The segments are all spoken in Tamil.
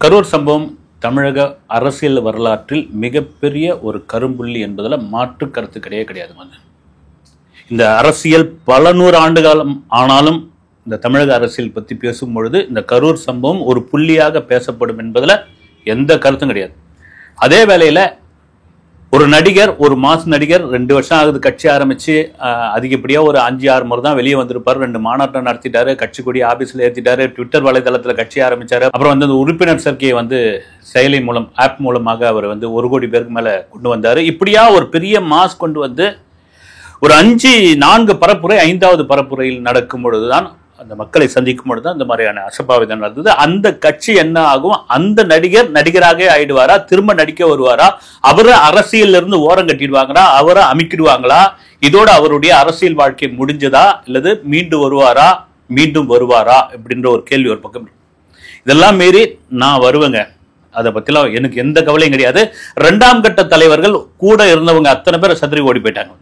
கரூர் சம்பவம் தமிழக அரசியல் வரலாற்றில் மிகப்பெரிய ஒரு கரும்புள்ளி என்பதில் மாற்று கருத்து கிடையாது. இந்த அரசியல் பல நூறு ஆண்டு காலம் ஆனாலும் இந்த தமிழக அரசியல் பற்றி பேசும் பொழுது இந்த கரூர் சம்பவம் ஒரு புள்ளியாக பேசப்படும் என்பதில் எந்த கருத்தும் கிடையாது. அதே வேளையில் ஒரு நடிகர், ஒரு மாஸ் நடிகர் 2 வருஷம் ஆகுது கட்சி ஆரம்பிச்சு, அதிகப்படியாக ஒரு 5-6 முறை தான் வெளியே வந்திருப்பார். 2 மாநாட்டம் நடத்திட்டாரு, கட்சி கொடி ஆபீஸ்ல ஏற்றிட்டாரு, ட்விட்டர் வலைதளத்தில் கட்சி ஆரம்பிச்சாரு. அப்புறம் அந்த உறுப்பினர் சேர்க்கையை செயலி மூலம், ஆப் மூலமாக அவர் 1 கோடி பேருக்கு மேல கொண்டு வந்தாரு. இப்படியா ஒரு பெரிய மாஸ் கொண்டு வந்து ஒரு 4 பரப்புரை 5வது பரப்புரையில் நடக்கும் பொழுதுதான், அந்த மக்களை சந்திக்கும் பொழுதுதான் இந்த மாதிரியான அசம்பாவிதம் நடந்தது. அந்த கட்சி என்ன ஆகும்? அந்த நடிகர் நடிகராக ஆயிடுவாரா? திரும்ப நடிக்க வருவாரா? அவரை அரசியல் இருந்து ஓரம் கட்டிடுவாங்களா? அவரை அமைக்கிடுவாங்களா? இதோட அவருடைய அரசியல் வாழ்க்கை முடிஞ்சதா? இல்லது மீண்டும் வருவாரா அப்படின்ற ஒரு கேள்வி ஒரு பக்கம். இதெல்லாம் மீறி நான் வருவேங்க, அதை பத்திலாம் எனக்கு எந்த கவலையும் கிடையாது. 2ஆம் கட்ட தலைவர்கள் கூட இருந்தவங்க அத்தனை பேர் சதுரி ஓடி போயிட்டாங்க.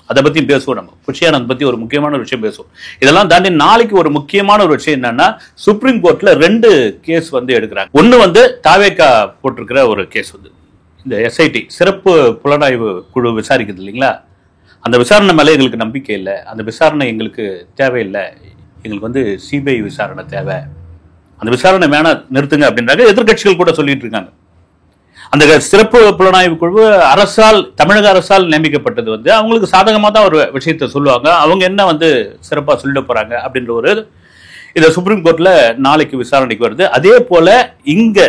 அதை பத்தி பேசுவோம். நம்ம புஷியானந்த் பத்தி ஒரு முக்கியமான ஒரு விஷயம் பேசுவோம். இதெல்லாம் தாண்டி நாளைக்கு ஒரு முக்கியமான ஒரு விஷயம் என்னன்னா, சுப்ரீம் கோர்ட்ல 2 கேஸ் எடுக்கிறாங்க. ஒன்னு தாவேகா போட்டிருக்கிற ஒரு கேஸ், இந்த எஸ்ஐடி சிறப்பு புலனாய்வு குழு விசாரிக்குது இல்லைங்களா, அந்த விசாரணை மேலே எங்களுக்கு நம்பிக்கை இல்லை, அந்த விசாரணை எங்களுக்கு தேவையில்லை, எங்களுக்கு சிபிஐ விசாரணை தேவை, அந்த விசாரணை வேணா நிறுத்துங்க அப்படின்றாங்க. எதிர்கட்சிகள் கூட சொல்லிட்டு இருக்காங்க. அந்த சிறப்பு புலனாய்வு குழு தமிழக அரசால் நியமிக்கப்பட்டது. அவங்களுக்கு சாதகமா தான் ஒரு விஷயத்த சொல்லுவாங்க. அவங்க என்ன சிறப்பா சொல்லிட போறாங்க அப்படின்ற இத சுப்ரீம் கோர்ட்ல நாளைக்கு விசாரணைக்கு வருது. அதே போல இங்க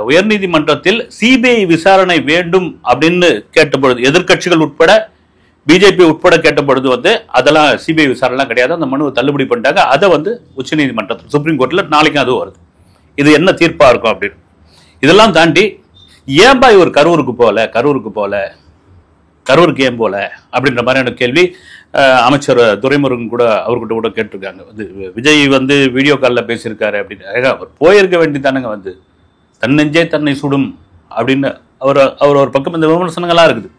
உயர்நீதிமன்றத்தில் சிபிஐ விசாரணை வேண்டும் அப்படின்னு கேட்டபொழுது, எதிர்கட்சிகள் உட்பட பிஜேபி உட்பட கேட்டபொழுது அதெல்லாம் சிபிஐ விசாரணை கிடையாது, அந்த மனுவை தள்ளுபடி பண்ணிட்டாங்க. அதை உச்சநீதிமன்றத்தில் சுப்ரீம் கோர்ட்ல நாளைக்கு அதுவும் வருது. இது என்ன தீர்ப்பா இருக்கும் அப்படின்னு. இதெல்லாம் தாண்டி ஏன்பா இவர் கரூருக்கு ஏன் போல அப்படின்ற மாதிரியான கேள்வி அமைச்சர் துரைமுருகன் கூட அவர்கிட்ட கூட கேட்டிருக்காங்க. விஜய் வீடியோ காலில் பேசியிருக்காரு அப்படின்னு. அவர் போயிருக்க வேண்டியதானுங்க, தன்னெஞ்சே தன்னை சுடும் அப்படின்னு அவர் ஒரு பக்கம் இந்த விமர்சனங்களாக இருக்குது.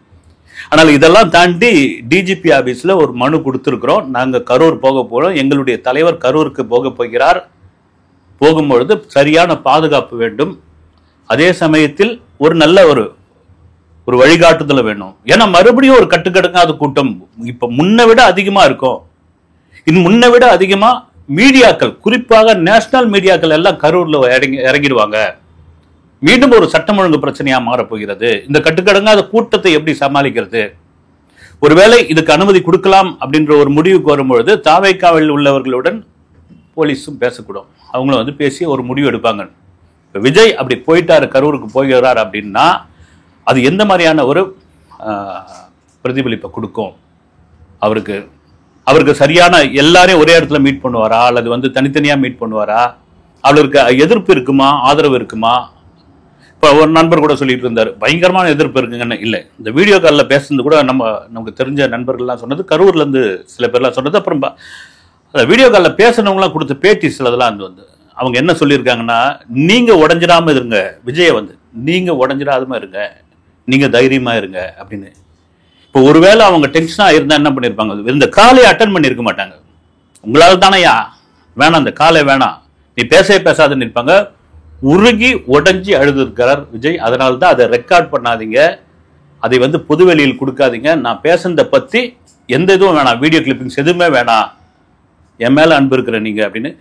ஆனால் இதெல்லாம் தாண்டி டிஜிபி ஆபீஸ்ல ஒரு மனு கொடுத்துருக்குறோம், நாங்கள் கரூர் போக போகிறோம், எங்களுடைய தலைவர் கரூருக்கு போக போகிறார், போகும்பொழுது சரியான பாதுகாப்பு வேண்டும், அதே சமயத்தில் ஒரு நல்ல ஒரு வழிகாட்டுதல் வேணும். ஏன்னா மறுபடியும் ஒரு கட்டுக்கடங்காத கூட்டம் இப்ப முன்ன விட அதிகமா இருக்கும். முன்ன விட அதிகமா மீடியாக்கள், குறிப்பாக நேஷனல் மீடியாக்கள் எல்லாம் கரூர்ல இறங்கிடுவாங்க. மீண்டும் ஒரு சட்டம் ஒழுங்கு பிரச்சனையா மாறப்போகிறது. இந்த கட்டுக்கடங்காத கூட்டத்தை எப்படி சமாளிக்கிறது? ஒருவேளை இதுக்கு அனுமதி கொடுக்கலாம் அப்படின்ற ஒரு முடிவுக்கு வரும்பொழுது தாவேக்காவில் உள்ளவர்களுடன் போலீஸும் பேசக்கூடும். அவங்களும் பேசி ஒரு முடிவு எடுப்பாங்க. விஜய் அப்படி போயிட்டாரு, கரூருக்கு போகிறார் அப்படின்னா அது எந்த மாதிரியான ஒரு பிரதிபலிப்பை கொடுக்கும்? அவருக்கு சரியான எல்லாரையும் ஒரே இடத்துல மீட் பண்ணுவாரா, அல்லது தனித்தனியா மீட் பண்ணுவாரா? அவருக்கு எதிர்ப்பு இருக்குமா, ஆதரவு இருக்குமா? இப்போ ஒரு நண்பர் கூட சொல்லிட்டு இருந்தார், பயங்கரமான எதிர்ப்பு இருக்குங்கன்னு. இல்லை, இந்த வீடியோ காலில் பேசுறது கூட நமக்கு தெரிஞ்ச நண்பர்கள்லாம் சொன்னது, கரூர்ல இருந்து சில பேர்லாம் சொன்னது. அப்புறம் வீடியோ காலில் பேசுனவங்களாம் கொடுத்த பேட்டி சிலதெல்லாம் அவங்க என்ன சொல்லியிருக்காங்கன்னா, நீங்க உடஞ்சிடாம இருங்க, விஜய நீங்க உடஞ்சிடாம இருங்க, நீங்க தைரியமா இருங்க அப்படின்னு. இப்போ ஒருவேளை அவங்க டென்ஷனா இருந்தா என்ன பண்ணிருப்பாங்க? இந்த காலை அட்டன் பண்ணிருக்க மாட்டாங்க. உங்களால தானையா வேணாம், அந்த காலை வேணாம், நீ பேசாதுன்னு இருப்பாங்க. உருகி உடஞ்சி அழுது இருக்கிறார் விஜய். அதனால தான் அதை ரெக்கார்ட் பண்ணாதீங்க, அதை பொதுவெளியில் கொடுக்காதீங்க, நான் பேசுனதை பத்தி எந்த இதுவும் வேணாம், வீடியோ கிளிப்பிங்ஸ் எதுவுமே வேணாம், என் மேல அன்பு இருக்கிற நீங்க அப்படின்னு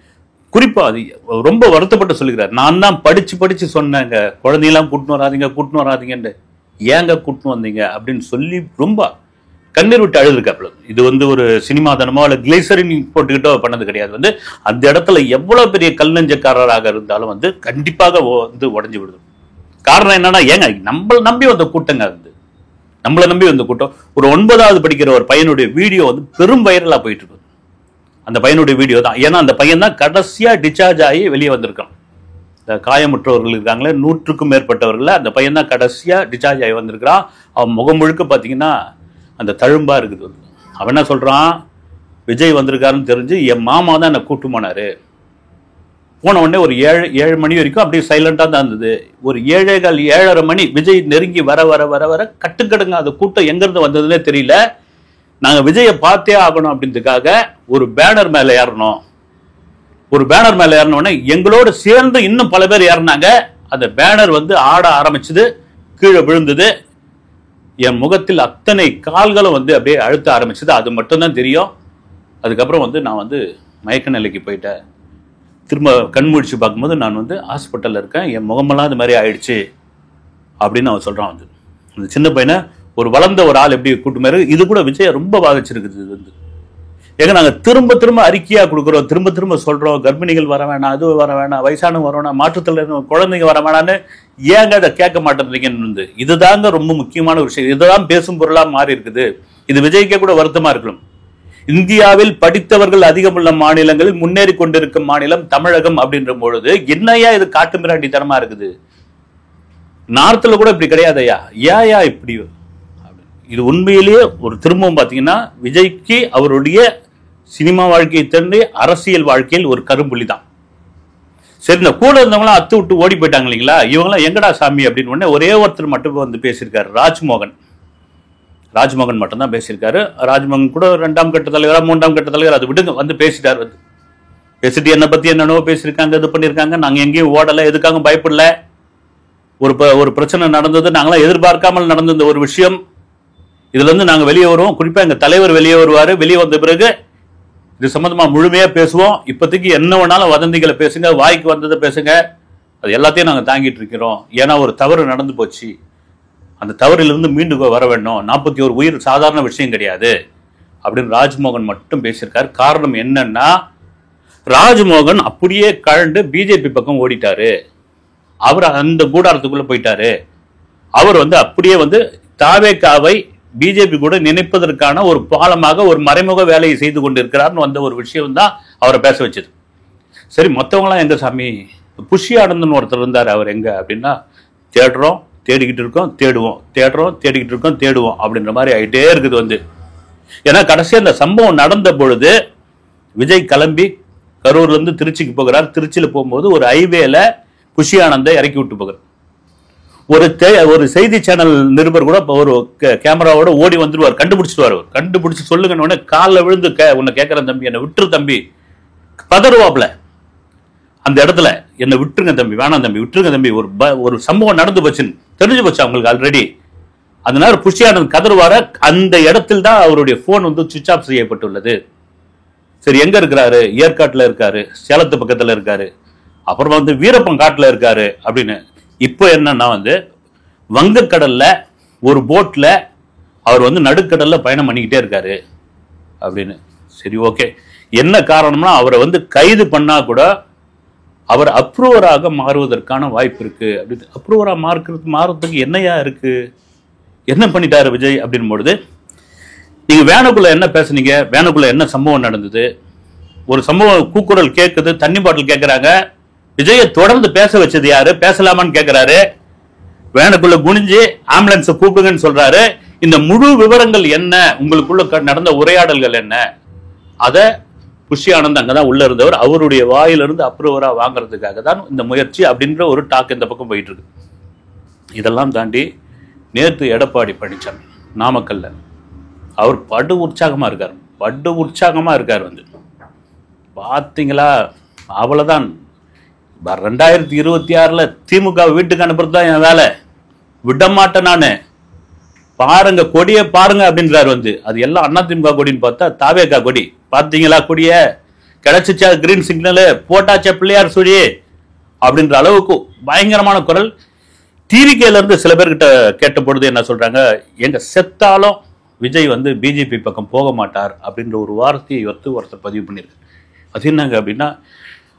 குறிப்பா அது ரொம்ப வருத்தப்பட்டு சொல்லுகிறார். நான் தான் படிச்சு சொன்னேங்க, குழந்தையெல்லாம் கூட்டின்னு வராதீங்கன்னு, ஏங்க கூட்டின்னு வந்தீங்க அப்படின்னு சொல்லி ரொம்ப கண்ணீர் விட்டு அழுதுருக்காப்புல. இது ஒரு சினிமா தனமோ அல்ல கிளைசரின் போட்டுக்கிட்டோ பண்ணது கிடையாது. அந்த இடத்துல எவ்வளவு பெரிய கல் நெஞ்சக்காரராக இருந்தாலும் கண்டிப்பாக உடஞ்சி விடுது. காரணம் என்னன்னா, ஏங்க நம்மளை நம்பி வந்த கூட்டங்க, நம்மளை நம்பி வந்த கூட்டம். ஒரு 9வது படிக்கிற ஒரு பையனுடைய வீடியோ பெரும் வைரலா போயிட்டு இருக்கு. அந்த பையனுடைய வீடியோ தான். ஏன்னா அந்த பையன் தான் கடைசியா டிஸ்சார்ஜ் ஆகி வெளியே வந்திருக்கான். காயமுற்றவர்கள் இருக்காங்களே 100க்கும் மேற்பட்டவர்கள், அந்த பையன் தான் கடைசியா டிஸ்சார்ஜ் ஆகி வந்திருக்கிறான். அவன் முகம் முழுக்க பார்த்தீங்கன்னா அந்த தழும்பா இருக்குது. அவன் என்ன சொல்றான், விஜய் வந்திருக்காருன்னு தெரிஞ்சு என் மாமா தான் என்னை கூட்டு போனாரு. போன உடனே ஒரு 7 மணி வரைக்கும் அப்படியே சைலண்டா தான் இருந்தது. ஒரு 7:15 மணி விஜய் நெருங்கி வர கட்டுக்கடுங்க அந்த கூட்டம் எங்கிருந்து வந்ததுன்னே தெரியல. நாங்க விஜயை பார்த்தே ஆகணும் அப்படின்றதுக்காக ஒரு பேனர் மேல ஏறணும். எங்களோட சேர்ந்து இன்னும் பல பேர் ஏறினாங்க. அந்த பேனர் வந்து ஆட ஆரம்பிச்சது, கீழே விழுந்தது. என் முகத்தில் அத்தனை கால்களும் வந்து அப்படியே அழுத்த ஆரம்பிச்சது. அது மட்டும்தான் தெரியும். அதுக்கப்புறம் வந்து நான் வந்து மயக்க நிலைக்கு போயிட்டேன். திரும்ப கண் முழிச்சு பார்க்கும்போது நான் வந்து ஹாஸ்பிட்டலில் இருக்கேன், என் முகமெல்லாம் இது மாதிரி ஆயிடுச்சு அப்படின்னு அவன் சொல்கிறான். வந்து அந்த சின்ன பையனை ஒரு வளர்ந்த ஒரு ஆள் எப்படி கூட்டு மாதிரி இது கூட விஜயை ரொம்ப பாதிச்சிருக்குது. இது வந்து ஏங்க நாங்கள் திரும்ப திரும்ப அறிக்கையாக கொடுக்குறோம், திரும்ப திரும்ப சொல்கிறோம், கர்ப்பிணிகள் வர வேணாம், அது வர வேணாம், வயசானவங்க வர வேணாம், மாற்றுத்திறனாளி குழந்தைங்க வர வேணான்னு ஏங்க அதை கேட்க மாட்டேன்றீங்கன்னு வந்து இதுதாங்க ரொம்ப முக்கியமான ஒரு விஷயம். இதுதான் பேசும் பொருளாக மாறி இருக்குது. இது விஜய்க்கே கூட வருத்தமாக இருக்கணும். இந்தியாவில் படித்தவர்கள் அதிகமுள்ள மாநிலங்களில் முன்னேறி கொண்டிருக்கும் மாநிலம் தமிழகம் அப்படின்ற பொழுது என்னையா இது காட்டு மிராண்டித்தனமா இருக்குது? நார்த்தில் கூட இப்படி கிடையாதையா, ஏயா இப்படி? இது உண்மையிலேயே ஒரு திரும்பவும் பார்த்தீங்கன்னா விஜய்க்கு அவருடைய சினிமா வாழ்க்கையை தாண்டி அரசியல் வாழ்க்கையில் ஒரு கரும்புள்ளி தான். சரி, இந்த கூட இருந்தவங்களாம் அத்து விட்டு ஓடி போயிட்டாங்க இல்லைங்களா, இவங்களாம் எங்கடா சாமி அப்படின்னு உடனே ஒரே ஒருத்தர் மட்டும் வந்து பேசியிருக்காரு, ராஜ்மோகன் மட்டும்தான் பேசியிருக்காரு. ராஜ்மோகன் கூட 2ஆம் கட்ட தலைவரா 3ஆம் கட்ட தலைவர் அது விடுங்க, வந்து பேசிட்டார். வந்து பேசிட்டு என்னை பத்தி என்னென்னவோ பேசியிருக்காங்க, இது பண்ணியிருக்காங்க. நாங்கள் எங்கேயும் ஓடலை, எதுக்காக பயப்படல. ஒரு பிரச்சனை நடந்தது, நாங்களாம் எதிர்பார்க்காமல் நடந்த இந்த ஒரு விஷயம், இதுல இருந்து நாங்கள் வெளியே வருவோம். குறிப்பா எங்க தலைவர் வெளியே வருவாரு. வெளியே வந்த பிறகு இது சம்பந்தமா முழுமையா பேசுவோம். இப்போதைக்கு என்ன வேணாலும் வதந்திகளை பேசுங்க, வாய்க்கு வந்ததை பேசுங்க, அது எல்லாத்தையும் நாங்கள் தாங்கிட்டு இருக்கிறோம். ஏன்னா ஒரு தவறு நடந்து போச்சு, அந்த தவறிலிருந்து மீண்டும் வர வேண்டும். 41 உயிர் சாதாரண விஷயம் கிடையாது அப்படின்னு ராஜ்மோகன் மட்டும் பேசியிருக்காரு. காரணம் என்னன்னா, ராஜ்மோகன் அப்படியே கழண்டு பிஜேபி பக்கம் ஓடிட்டாரு. அவர் அந்த கூடாரத்துக்குள்ள போயிட்டாரு. அவர் வந்து அப்படியே வந்து தாவேகாவை பிஜேபி கூட நினைப்பதற்கான ஒரு பாலமாக ஒரு மறைமுக வேலையை செய்து கொண்டிருக்கிறார்னு வந்த ஒரு விஷயம் தான் அவரை பேச வச்சது. சரி, மற்றவங்களாம் எங்க சாமி? புஷி ஆனந்தன் ஒருத்தர் இருந்தார், அவர் எங்க அப்படின்னா, தேடுறோம், தேடிக்கிட்டு இருக்கோம், தேடுவோம், தேடுறோம், தேடிக்கிட்டு இருக்கோம், தேடுவோம் அப்படின்ற மாதிரி ஆகிட்டே இருக்குது. வந்து ஏன்னா கடைசியாக அந்த சம்பவம் நடந்த பொழுது விஜய் கிளம்பி கரூர்ல இருந்து திருச்சிக்கு போகிறார். திருச்சியில் போகும்போது ஒரு ஹைவேல புஷி ஆனந்தை இறக்கி விட்டு போகிறார். ஒரு செய்தி சேனல் நிருபர் கூட ஒரு கேமராவோட ஓடி வந்துருவார், கண்டுபிடிச்சிட்டு வருவார். கண்டுபிடிச்சு சொல்லுங்க, காலில் விழுந்து உன்னை கேட்கறேன் தம்பி, என்னை விட்டுரு தம்பி, பதறுவாப்ல அந்த இடத்துல, என்னை விட்டுருங்க தம்பி, வேணாம் தம்பி, விட்டுருங்க தம்பி, ஒரு சம்பவம் நடந்து போச்சுன்னு தெரிஞ்சு போச்சு அவங்களுக்கு ஆல்ரெடி. அதனால புஷி ஆனந்த் கதறுவார. அந்த இடத்தில் தான் அவருடைய போன் வந்து சுவிட்ச் ஆஃப் செய்யப்பட்டுள்ளது. சரி, எங்க இருக்கிறாரு? ஏற்காட்டுல இருக்காரு, சேலத்து பக்கத்துல இருக்காரு, அப்புறமா வந்து வீரப்பன் காட்டுல இருக்காரு அப்படின்னு. இப்போ என்னன்னா வந்து வங்கக்கடல்ல ஒரு போட்ல அவர் வந்து நடுக்கடல்ல பயணம் பண்ணிக்கிட்டே இருக்காரு அப்படின்னு. சரி, ஓகே, என்ன காரணம்னா அவரை வந்து கைது பண்ணா கூட அவர் அப்ரூவராக மாறுவதற்கான வாய்ப்பு இருக்கு. அப்படி அப்ரூவரா மாறுறதுக்கு என்னையா இருக்கு? என்ன பண்ணிட்டாரு விஜய் அப்படின் பொழுது, நீங்க வேனுக்குள்ள என்ன பேசுனீங்க, வேனுக்குள்ள என்ன சம்பவம் நடந்தது, ஒரு சம்பவம் கூக்குரல் கேட்குது, தண்ணி பாட்டில் கேட்கிறாங்க. விஜயை தொடர்ந்து பேச வச்சது யாரு? பேசலாமான்னு கேட்கிறாரு. வேனுக்குள்ள குனிஞ்சு ஆம்புலன்ஸை கூப்பிடுங்கன்னு சொல்றாரு. இந்த முழு விவரங்கள் என்ன, உங்களுக்குள்ள நடந்த உரையாடல்கள் என்ன, அதை புஷி ஆனந்த் அங்கதான் உள்ள இருந்தவர், அவருடைய வாயிலிருந்து அப்ரூவரா வாங்குறதுக்காக தான் இந்த முயற்சி அப்படின்ற ஒரு டாக் இந்த பக்கம் போயிட்டு இருக்கு. இதெல்லாம் தாண்டி நேற்று எடப்பாடி பழனிசாமி நாமக்கல்ல அவர் படு உற்சாகமா இருக்கார். வந்து பாத்தீங்களா, அவ்வளவுதான். 2026 திமுக வீட்டுக்கு அனுப்புறது தான் என் வேலை, விட மாட்டேன் நானு, பாருங்க கொடியை பாருங்க அப்படின்றாரு. வந்து அது எல்லாம் அதிமுக கொடின்னு பார்த்தா தாவேகா கொடி. பாத்தீங்களா கொடிய, கிடைச்சிச்சா கிரீன் சிக்னல், போட்டாச்சா பிள்ளையார் சுழி அப்படின்ற அளவுக்கு பயங்கரமான குரல். டிவிகேல இருந்து சில பேர்கிட்ட கேட்ட பொழுது என்ன சொல்றாங்க, எங்க செத்தாலும் விஜய் வந்து பிஜேபி பக்கம் போக மாட்டார் அப்படின்ற ஒரு வார்த்தையை ஒருத்தர் பதிவு பண்ணிருக்கு. அது என்னங்க அப்படின்னா,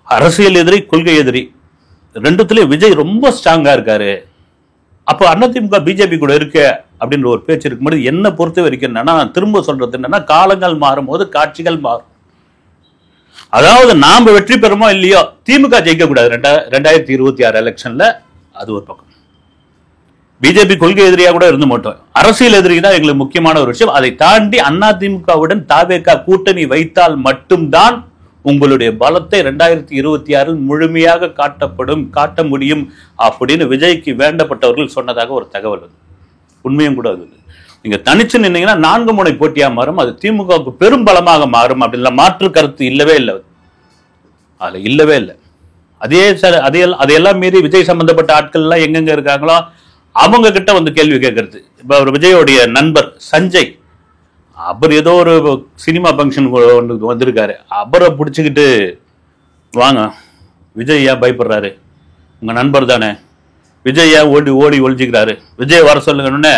அரசியல் எதிரி, கொள்கை எதிரி, ரெண்டுத்துலயும் விஜய் ரொம்ப ஸ்ட்ராங்கா இருக்காரு. அப்போ அதிமுக பிஜேபி கூட இருக்கு அப்படின்ற ஒரு பேச்சு இருக்கும்போது என்ன பொறுத்த வரைக்கும் என்னன்னா, திரும்ப சொல்றது என்னன்னா, காலங்கள் மாறும் போது காட்சிகள் மாறும். அதாவது நாம வெற்றி பெறுமோ இல்லையோ, திமுக ஜெயிக்க கூடாது 2026 எலெக்ஷன்ல, அது ஒரு பக்கம். பிஜேபி கொள்கை எதிரியா கூட இருந்து மாட்டோம், அரசியல் எதிரி தான் எங்களுக்கு முக்கியமான ஒரு விஷயம். அதை தாண்டி அதிமுகவுடன் தாவேகா கூட்டணி வைத்தால் மட்டும்தான் உங்களுடைய பலத்தை 2026 முழுமையாக காட்ட முடியும் அப்படின்னு விஜய்க்கு வேண்டப்பட்டவர்கள் சொன்னதாக ஒரு தகவல். உண்மையும் கூட அது. நீங்க தனிச்சு நின்னீங்கன்னா 4 முனை போட்டியா மாறும், அது திமுகவுக்கு பெரும் பலமாக மாறும் அப்படின்ற மாற்று கருத்து இல்லவே இல்லை, அதுல இல்லவே இல்லை. அதையெல்லாம் மீறி விஜய் சம்பந்தப்பட்ட ஆட்கள் எல்லாம் எங்கெங்க இருக்காங்களோ அவங்க கிட்ட வந்து கேள்வி கேட்கறது. இப்ப அவர் விஜயோடைய நண்பர் சஞ்சய், அவர் ஏதோ ஒரு சினிமா ஃபங்க்ஷன் வந்திருக்காரு, அவரை பிடிச்சிக்கிட்டு வாங்க விஜய் ஏன் பயப்படுறாரு, உங்க நண்பர் தானே, விஜய் ஏன் ஓடி ஒழிஞ்சுக்கிறாரு, விஜய் வர சொல்லுங்கன்னு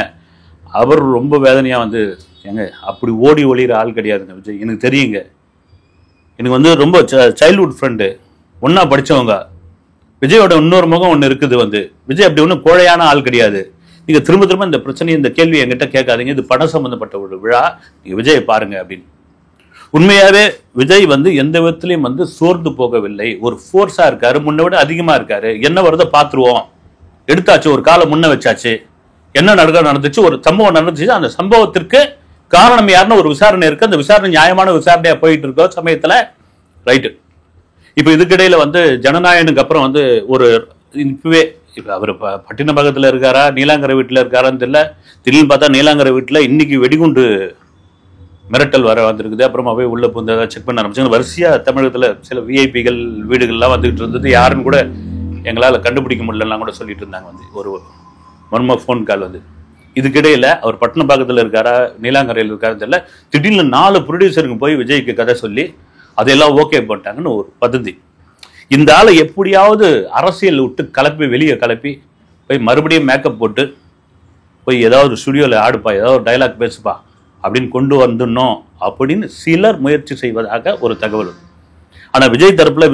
அவர் ரொம்ப வேதனையா வந்து, ஏங்க அப்படி ஓடி ஒளிகிற ஆள் கிடையாதுங்க விஜய், எனக்கு தெரியுங்க, எனக்கு வந்து ரொம்ப சைல்ட்ஹுட் ஃப்ரெண்டு, ஒன்னா படிச்சவங்க. விஜயோட இன்னொரு முகம் ஒன்று இருக்குது வந்து, விஜய் அப்படி ஒன்றும் கோழையான ஆள் கிடையாது. நீங்க திரும்ப திரும்ப இந்த பிரச்சனையை இந்த கேள்வி என்கிட்ட கேட்காதீங்க, இது பணம் சம்பந்தப்பட்ட ஒரு விழா, நீங்க விஜயை பாருங்க அப்படின்னு. உண்மையாவே விஜய் வந்து எந்த விதத்திலையும் வந்து சோர்ந்து போகவில்லை, ஒரு ஃபோர்ஸா இருக்காரு, முன்ன விட அதிகமா இருக்காரு. என்ன வருதோ பாத்துருவோம், எடுத்தாச்சு, ஒரு காலம் முன்ன வச்சாச்சு, என்ன நடந்துச்சு, ஒரு சம்பவம் நடந்துச்சு, அந்த சம்பவத்திற்கு காரணம் யாருன்னு ஒரு விசாரணை இருக்கு, அந்த விசாரணை நியாயமான விசாரணையா போயிட்டு இருக்க சமயத்துல ரைட்டு. இப்ப இதுக்கிடையில வந்து ஜனநாயகனுக்கு அப்புறம் வந்து ஒரு இப்பவே இப்ப அவர் பட்டினப்பாக்கத்துல இருக்காரா நீலாங்கரை வீட்டுல இருக்காரான்னு தெரியல, திடீர்னு பார்த்தா நீலாங்கரை வீட்டுல இன்னைக்கு வெடிகுண்டு மிரட்டல் வர வந்திருக்குது. அப்புறமா போய் உள்ள புந்த செக் பண்ண ஆரம்பிச்சாங்க. வரிசையா தமிழகத்துல சில விஐபிகள் வீடுகள்லாம் வந்துகிட்டு இருந்தது, யாருன்னு கூட எங்களால கண்டுபிடிக்க முடியலாம் கூட சொல்லிட்டு இருந்தாங்க. வந்து ஒரு மர்ம ஃபோன் கால் வந்து. இதுக்கிடையில அவர் பட்டினப்பாக்கத்துல இருக்காரா நீலாங்கரையில் இருக்காருன்னு தெரியல, திடீர்னு 4 ப்ரொடியூசருங்க போய் விஜய்க்கு கதை சொல்லி அதெல்லாம் ஓகே பண்ணிட்டாங்கன்னு ஒரு பദ്ധதி. இந்த ஆளை எப்படியாவது அரசியல் விட்டு வெளியே கிளப்பி போய் மறுபடியும் மேக்கப் போட்டு போய் ஏதாவது ஸ்டுடியோவில் ஆடுப்பா, ஏதாவது டைலாக் பேசுப்பா அப்படின்னு கொண்டு வந்துடணும் அப்படின்னு சிலர் முயற்சி செய்வதாக ஒரு தகவல். ஆனா விஜய் தரப்புல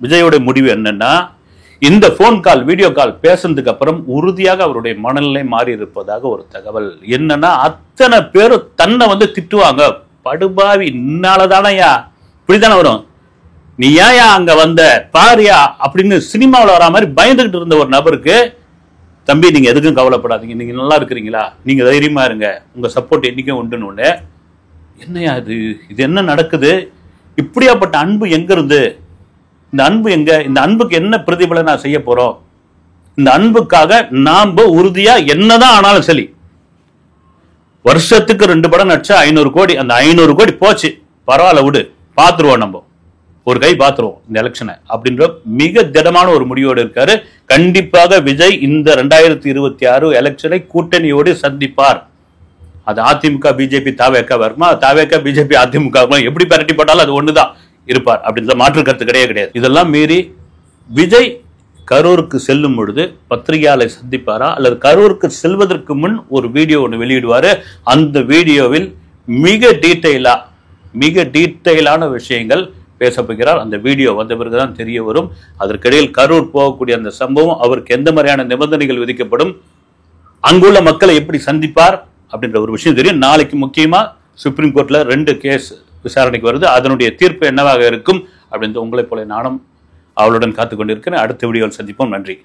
விஜயோட முடிவு என்னன்னா, இந்த போன் கால் வீடியோ கால் பேசுறதுக்கு அப்புறம் உறுதியாக அவருடைய மனநிலை மாறி இருப்பதாக ஒரு தகவல். என்னன்னா அத்தனை பேரும் தன்னை வந்து திட்டுவாங்க, படுபாவி இன்னாலதானயா இப்படித்தானே வரும், நீ ஏன் அங்க வந்த பாரியா அப்படின்னு சினிமாவில் வரா மாதிரி பயந்துகிட்டு இருந்த ஒரு நபருக்கு, தம்பி நீங்க எதுக்கும் கவலைப்படாதீங்க, நீங்க நல்லா இருக்கிறீங்களா, நீங்க தைரியமா இருங்க, உங்க சப்போர்ட் என்னைக்கும் உண்டுன்னு. என்னையா இது என்ன நடக்குது, இப்படியாப்பட்ட அன்பு எங்க இருந்து, இந்த அன்பு எங்க, இந்த அன்புக்கு என்ன பிரதிபலன் நான் செய்ய போறோம், இந்த அன்புக்காக நாம உறுதியா என்னதான் ஆனாலும் சரி, வருஷத்துக்கு 2 படம் நடிச்சா 500 கோடி, அந்த 500 கோடி போச்சு பரவாயில்ல விடு, பாத்துருவோம், நம்ம ஒரு கை பாத்துருவோம் இந்த எலெக்ஷனை அப்படின்ற மிக திடமான ஒரு முடிவோடு இருக்காரு. கண்டிப்பாக விஜய் இந்த 2026 எலெக்ஷனை கூட்டணியோடு சந்திப்பார். அது அதிமுக பிஜேபி தாவேக்கா வருமா, தாவேக்கா பிஜேபி அதிமுக எப்படி பரட்டி போட்டாலும் அது ஒண்ணுதான் இருப்பார் அப்படின்ற மாற்று கருத்து கிடையாது. இதெல்லாம் மீறி விஜய் கரூருக்கு செல்லும் பொழுது பத்திரிகையாளரை சந்திப்பாரா, அல்லது கரூருக்கு செல்வதற்கு முன் ஒரு வீடியோ ஒன்று வெளியிடுவாரு. அந்த வீடியோவில் மிக டீட்டெயிலான விஷயங்கள் பேசப்படுகிறார். அந்த வீடியோ வந்த பிறகுதான் தெரிய வரும். அதற்கிடையில் கரூர் போகக்கூடிய அந்த சம்பவம், அவருக்கு எந்த மாதிரியான நிபந்தனைகள் விதிக்கப்படும், அங்குள்ள மக்களை எப்படி சந்திப்பார் அப்படின்ற ஒரு விஷயம் தெரியும். நாளைக்கு முக்கியமா சுப்ரீம் கோர்ட்ல 2 கேஸ் விசாரணைக்கு வருது. அதனுடைய தீர்ப்பு என்னவாக இருக்கும் அப்படின்னு உங்களை போல நானும் அவளுடன் காத்துக் கொண்டிருக்கிறேன். அடுத்த வீடியோவில் சந்திப்போம். நன்றி.